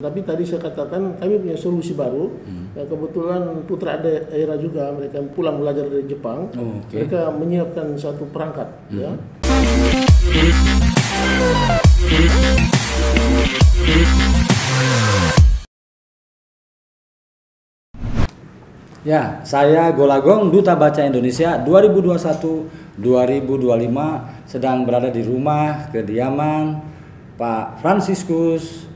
Tapi tadi saya katakan kami punya solusi baru. Ya, kebetulan putra daerah juga mereka pulang belajar dari Jepang. Mereka menyiapkan satu perangkat. Ya. Ya, saya Golagong, Duta Baca Indonesia 2021-2025 sedang berada di rumah kediaman Pak Franciscus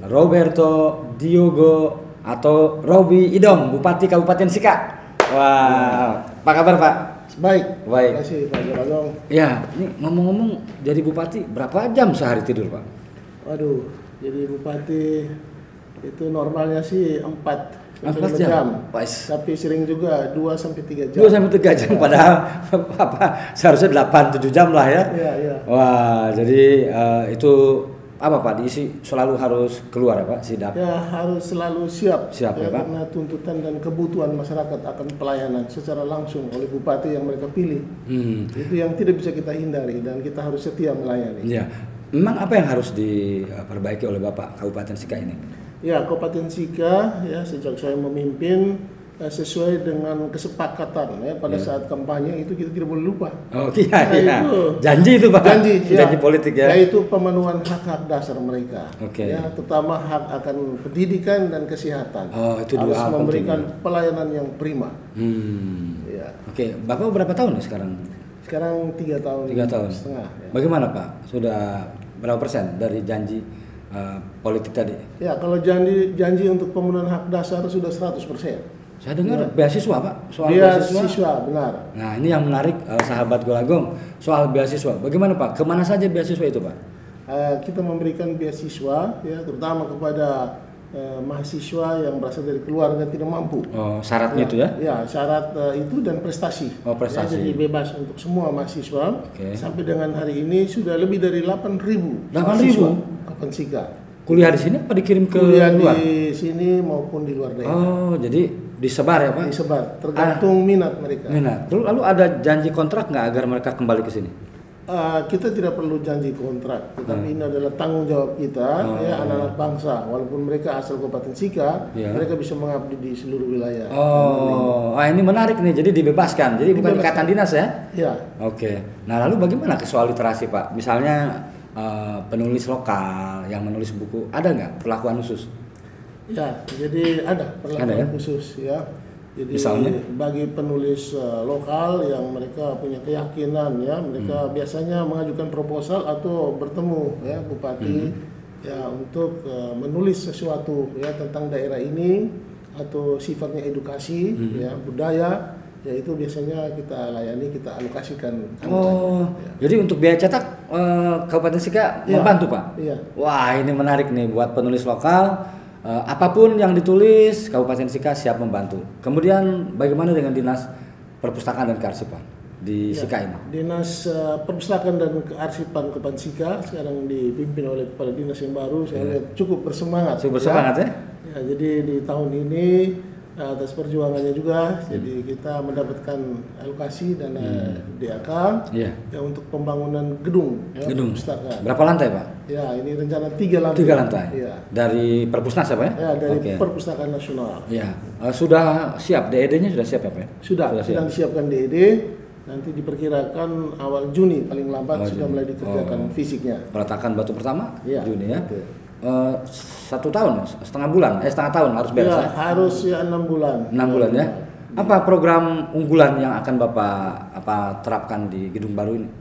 Roberto Diogo atau Robi Idom, Bupati Kabupaten Sika. Wah, apa kabar Pak? Baik. Baik. Terima kasih Pak Golagong. Ya, ini ngomong-ngomong jadi bupati berapa jam sehari tidur Pak? Waduh, jadi bupati itu normalnya sih 4 jam. Tapi sering juga 2 sampai 3 jam. 2 sampai 3 jam padahal apa seharusnya 8-7 jam lah ya. Iya. Wah, jadi itu apa Pak, diisi selalu harus keluar ya Pak sidap? Ya, harus selalu siap ya Pak. Karena tuntutan dan kebutuhan masyarakat akan pelayanan secara langsung oleh bupati yang mereka pilih. Itu yang tidak bisa kita hindari dan kita harus setia melayani. Ya. Memang apa yang harus diperbaiki oleh Bapak Kabupaten Sika ini? Ya, Kabupaten Sika ya sejak saya memimpin sesuai dengan kesepakatan ya pada saat kampanye itu kita tidak boleh lupa. Oh iya. Janji itu Pak. Janji politik ya. Yaitu pemenuhan hak-hak dasar mereka. Ya, terutama hak akan pendidikan dan kesehatan. Oh, itu harus dua hal memberikan penting. Pelayanan yang prima. Ya. Oke, Bapak berapa tahun sekarang? Sekarang 3 tahun. 3 tahun setengah. Ya. Bagaimana Pak? Sudah berapa persen dari janji politik tadi? Ya, kalau janji untuk pemenuhan hak dasar sudah 100%. Saya dengar beasiswa Pak, soal beasiswa benar. Nah ini yang menarik sahabat Golagong, soal beasiswa. Bagaimana Pak? Kemana saja beasiswa itu Pak? Kita memberikan beasiswa ya terutama kepada mahasiswa yang berasal dari keluarga tidak mampu. Oh, syaratnya itu ya? Ya, syarat itu dan prestasi. Oh, prestasi. Ya, jadi bebas untuk semua mahasiswa. Sampai dengan hari ini sudah lebih dari 8.000 mahasiswa Kabupaten Sika. Kuliah di sini apa dikirim ke luar? Di sini maupun di luar daerah. Oh, jadi disebar ya Pak? Disebar, tergantung minat mereka. Minat. Lalu ada janji kontrak nggak agar mereka kembali ke sini? Kita tidak perlu janji kontrak, tetapi ini adalah tanggung jawab kita, ya anak-anak bangsa. Walaupun mereka asal Kabupaten Sika, mereka bisa mengabdi di seluruh wilayah. Oh, ini menarik nih. Jadi dibebaskan. Jadi bukan ikatan dinas ya? Iya. Oke. Nah lalu bagaimana soal literasi Pak? Misalnya penulis lokal yang menulis buku, ada nggak perlakuan khusus? Ya, jadi ada perlakuan khusus ya. Jadi misalnya? Bagi penulis lokal yang mereka punya keyakinan ya, mereka biasanya mengajukan proposal atau bertemu ya bupati ya untuk menulis sesuatu ya tentang daerah ini atau sifatnya edukasi ya budaya. Ya itu biasanya kita layani, kita alokasikan. Oh, ya. Jadi untuk biaya cetak Kabupaten Sika membantu Pak? Iya. Wah ini menarik nih buat penulis lokal. Apapun yang ditulis Kabupaten Sika siap membantu. Kemudian bagaimana dengan Dinas Perpustakaan dan Kearsipan di Sika ini? Dinas Perpustakaan dan Kearsipan Kabupaten Sika sekarang dipimpin oleh kepala dinas yang baru. Saya lihat cukup bersemangat. Cukup bersemangat ya? Ya, jadi di tahun ini atas perjuangannya juga, jadi kita mendapatkan alokasi dana DAK ya untuk pembangunan gedung perpustakaan. Berapa lantai Pak? Ya ini rencana 3 lantai. 3 lantai. Ya. Dari Perpusnas apa ya? Ya dari Perpustakaan Nasional. Ya sudah siap, DED-nya sudah siap ya Pak? Sudah sedang disiapkan DED. Nanti diperkirakan awal Juni paling lambat sudah mulai dikerjakan fisiknya. Peletakan batu pertama Juni ya. Betul. 1 tahun, setengah tahun harus beres ya? Harus ya 6 bulan. 6 bulan ya. Apa program unggulan yang akan Bapak terapkan di gedung baru ini?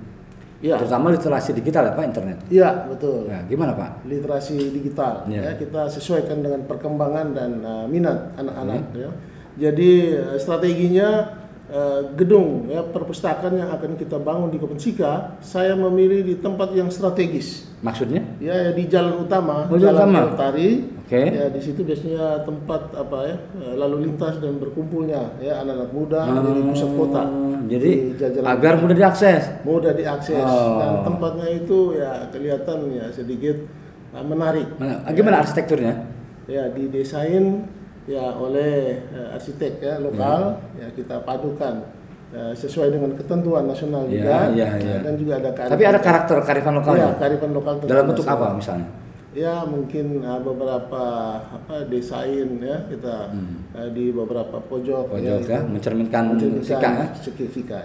Ya. Terutama literasi digital ya Pak, internet. Iya betul. Ya, gimana Pak? Literasi digital ya kita sesuaikan dengan perkembangan dan minat anak-anak ya. Jadi strateginya gedung ya perpustakaan yang akan kita bangun di Kabupaten Sika, saya memilih di tempat yang strategis. Maksudnya? Ya di jalan utama, Jalan Keltari. Ya di situ biasanya tempat lalu lintas dan berkumpulnya ya anak-anak muda di pusat kota. Jadi agar mudah diakses. Mudah diakses dan tempatnya itu ya kelihatan ya sedikit menarik. Gimana arsitekturnya? Ya didesain ya oleh arsitek ya lokal ya kita padukan sesuai dengan ketentuan nasional juga dan juga ada tapi ada karakter kearifan lokal ya kearifan lokal dalam bentuk apa misalnya Ya mungkin beberapa desain ya kita di beberapa pojok ya, mencerminkan Sika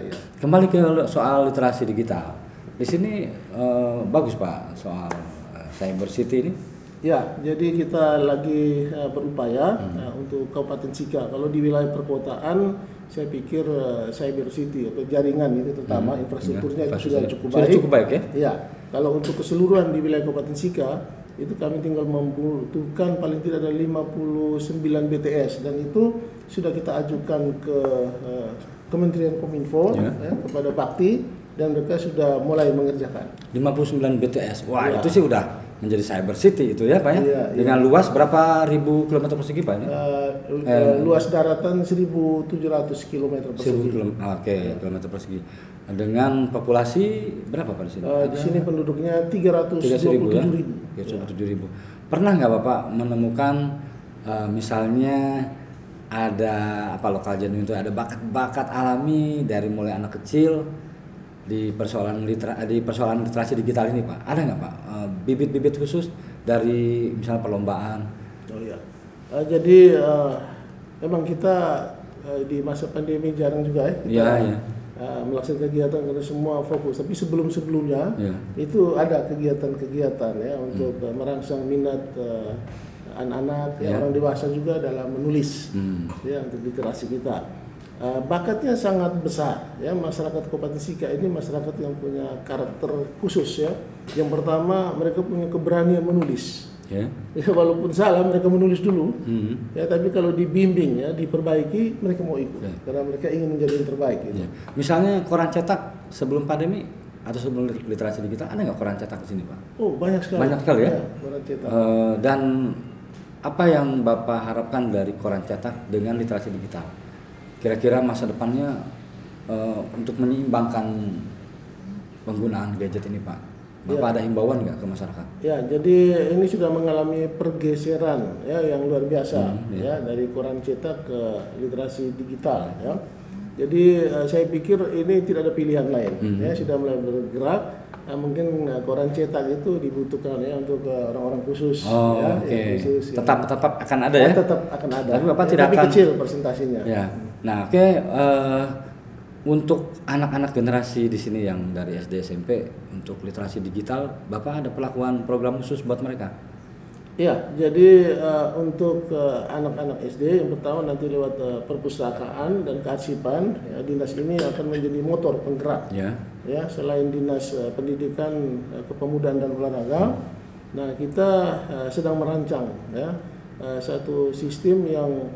ya. Kembali ke soal literasi digital. Di sini bagus Pak soal Cyber City ini. Ya, jadi kita lagi berupaya untuk Kabupaten Sika. Kalau di wilayah perkotaan, saya pikir Cyber City atau jaringan itu terutama infrastrukturnya itu sudah cukup baik. Cukup baik ya? Ya, kalau untuk keseluruhan di wilayah Kabupaten Sika, itu kami tinggal membutuhkan paling tidak ada 59 BTS dan itu sudah kita ajukan ke Kementerian Kominfo kepada Bakti dan mereka sudah mulai mengerjakan. 59 BTS, wah itu sih udah menjadi Cyber City itu ya Pak ya? Dengan luas berapa ribu kilometer persegi Pak? Luas daratan 1.700 kilometer persegi. Kilometer persegi. Dengan populasi berapa Pak di sini? Di sini penduduknya 327.000. Pernah nggak Bapak menemukan misalnya ada lokal jenuin itu ada bakat alami dari mulai anak kecil di persoalan literasi digital ini Pak? Ada nggak Pak bibit-bibit khusus dari misalnya perlombaan? Oh iya. Jadi memang kita di masa pandemi jarang juga melaksanakan kegiatan karena semua fokus. Tapi sebelumnya itu ada kegiatan-kegiatan ya untuk merangsang minat anak-anak, orang dewasa juga dalam menulis ya untuk literasi kita. Bakatnya sangat besar ya, masyarakat Kabupaten Sika ini masyarakat yang punya karakter khusus ya. Yang pertama mereka punya keberanian menulis. Ya, walaupun salah mereka menulis dulu, ya tapi kalau dibimbing ya diperbaiki mereka mau ikut karena mereka ingin menjadi yang terbaik. Gitu. Misalnya koran cetak sebelum pandemi atau sebelum literasi digital ada nggak koran cetak di sini Pak? Oh banyak sekali. Banyak sekali ya. Koran cetak. Dan apa yang Bapak harapkan dari koran cetak dengan literasi digital? Kira-kira masa depannya untuk menyeimbangkan penggunaan gadget ini Pak? Bapak ada himbauan nggak ke masyarakat? Ya, jadi ini sudah mengalami pergeseran ya yang luar biasa ya dari koran cetak ke literasi digital ya. Jadi saya pikir ini tidak ada pilihan lain ya, sudah mulai bergerak. Mungkin koran cetak itu dibutuhkan ya untuk orang-orang khusus khusus, tetap akan ada ya? Tetap akan ada. Tapi Bapak tidak akan kecil persentasenya. Ya. Nah, untuk anak-anak generasi di sini yang dari SD SMP untuk literasi digital, Bapak ada perlakuan program khusus buat mereka? Ya, jadi untuk anak-anak SD yang pertama nanti lewat perpustakaan dan kearsipan, ya, dinas ini akan menjadi motor penggerak. Ya, selain dinas pendidikan, kepemudaan dan olahraga, nah kita sedang merancang ya satu sistem yang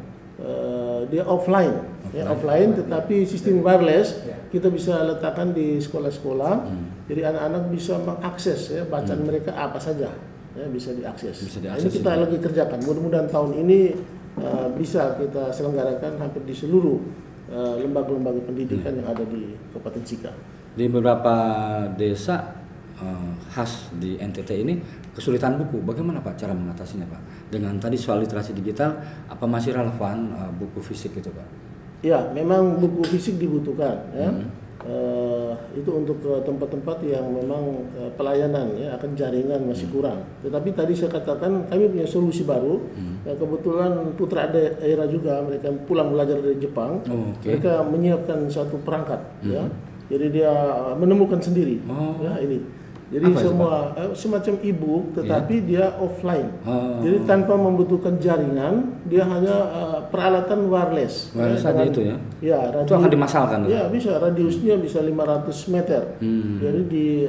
dia offline, tetapi sistem wireless kita bisa letakkan di sekolah-sekolah, jadi anak-anak bisa mengakses ya bacaan mereka apa saja ya bisa diakses. Ini kita lagi kerjakan, mudah-mudahan tahun ini bisa kita selenggarakan hampir di seluruh lembaga-lembaga pendidikan yang ada di Kabupaten Sika. Di beberapa desa khas di NTT ini kesulitan buku, bagaimana Pak cara mengatasinya Pak? Dengan tadi soal literasi digital, apa masih relevan buku fisik itu Pak? Ya, memang buku fisik dibutuhkan ya. Itu untuk tempat-tempat yang memang pelayanan ya akan jaringan masih kurang. Tetapi tadi saya katakan kami punya solusi baru. Ya, kebetulan putra daerah juga mereka pulang belajar dari Jepang. Mereka menyiapkan satu perangkat ya. Jadi dia menemukan sendiri ya ini. Jadi semacam e-book tetapi dia offline. Jadi tanpa membutuhkan jaringan, dia hanya peralatan wireless. Wireless saja itu ya? Ya, itu akan dimasalkan? Ya, bisa. Radiusnya bisa 500 meter. Jadi di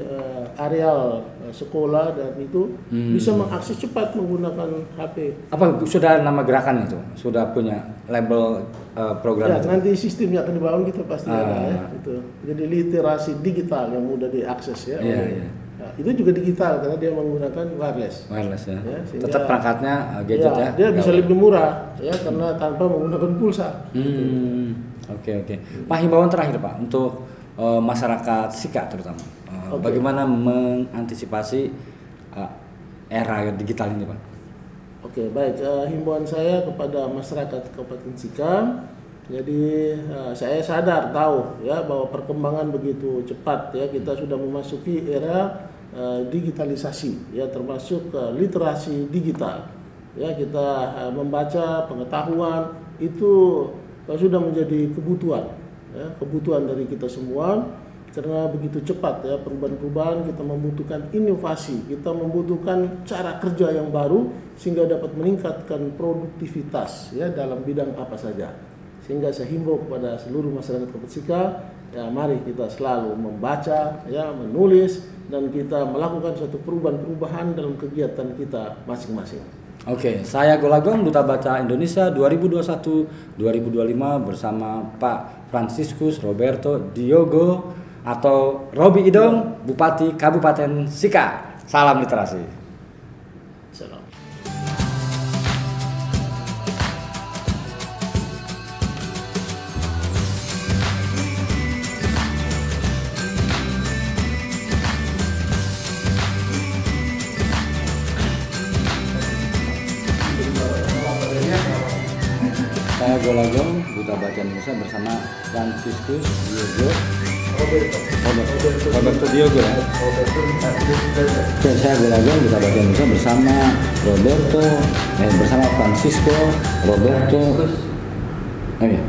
areal sekolah dan itu bisa mengakses cepat menggunakan HP. Apa sudah nama gerakan itu? Sudah punya label program itu? Nanti sistemnya akan dibangun kita pasti ada ya. Itu. Jadi literasi digital yang mudah diakses ya. Nah, itu juga digital karena dia menggunakan wireless. Wireless ya. Tetap perangkatnya gadget ya. Dia bisa lebih murah ya karena tanpa menggunakan pulsa. Oke. Pak, himbauan terakhir Pak untuk masyarakat Sika terutama. Bagaimana mengantisipasi era digital ini Pak? Oke, baik. Himbauan saya kepada masyarakat Kabupaten Sika. Jadi saya sadar tahu ya bahwa perkembangan begitu cepat ya, kita sudah memasuki era digitalisasi, ya termasuk literasi digital. Ya, kita membaca pengetahuan itu sudah menjadi kebutuhan, ya, kebutuhan dari kita semua. Karena begitu cepat ya perubahan-perubahan, kita membutuhkan inovasi, kita membutuhkan cara kerja yang baru sehingga dapat meningkatkan produktivitas ya dalam bidang apa saja. Sehingga saya himbau kepada seluruh masyarakat Kabupaten Sika, ya mari kita selalu membaca, ya menulis, dan kita melakukan suatu perubahan-perubahan dalam kegiatan kita masing-masing. Oke, saya Golagong, Duta Baca Indonesia 2021-2025 bersama Pak Franciscus Roberto Diogo atau Robi Idong, Bupati Kabupaten Sika. Salam literasi. Salam. Saya Golagong, Duta Baca Indonesia bersama Franciscus Diogo Roberto Diogo ya. Oke, saya Golagong, Duta Baca Indonesia bersama bersama Francisco Roberto. Oh, ya.